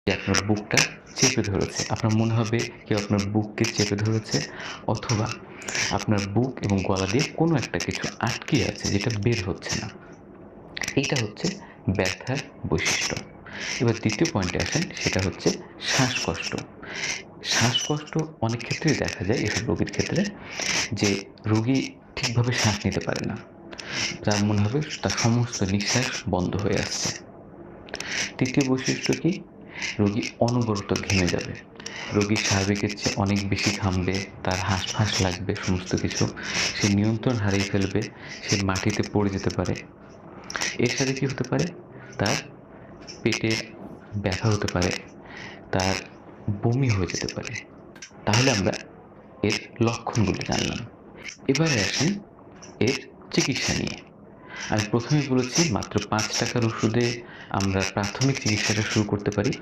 যে আপনার বুকটা চেপে ধরেছে। আপনার মনে হবে কেউ আপনার বুককে চেপে ধরেছে, অথবা আপনার বুক এবং গলা দিয়ে কোনো একটা কিছু আটকে আছে যেটা বের হচ্ছে না। এইটা হচ্ছে ব্যথার বৈশিষ্ট্য। এবার দ্বিতীয় পয়েন্টে আসেন, সেটা হচ্ছে শ্বাসকষ্ট। শ্বাসকষ্ট অনেক ক্ষেত্রেই দেখা যায় এসব রোগীর ক্ষেত্রে, যে রোগী ঠিকভাবে শ্বাস নিতে পারে না। যার মনে হবে তার সমস্ত নিঃশ্বাস বন্ধ হয়ে আসছে। তৃতীয় বৈশিষ্ট্য কি? রোগী অনবরত ঘেমে যাবে। রোগী স্বাভাবিকের চেয়ে অনেক বেশি ঘামবে, তার হাঁসফাঁস লাগবে সমস্ত কিছু। সে নিয়ন্ত্রণ হারিয়ে ফেলবে, সে মাটিতে পড়ে যেতে পারে। এর সাথে কি হতে পারে? তার পেটের ব্যথা হতে পারে, তার বমি হয়ে যেতে পারে। তাহলে আমরা এর লক্ষণগুলো জানলাম। এবারে আসেন এর চিকিৎসা নিয়ে। আমি প্রথমেই বলেছি মাত্র ৳৫ ওষুধে আমরা প্রাথমিক চিকিৎসাটা শুরু করতে পারি।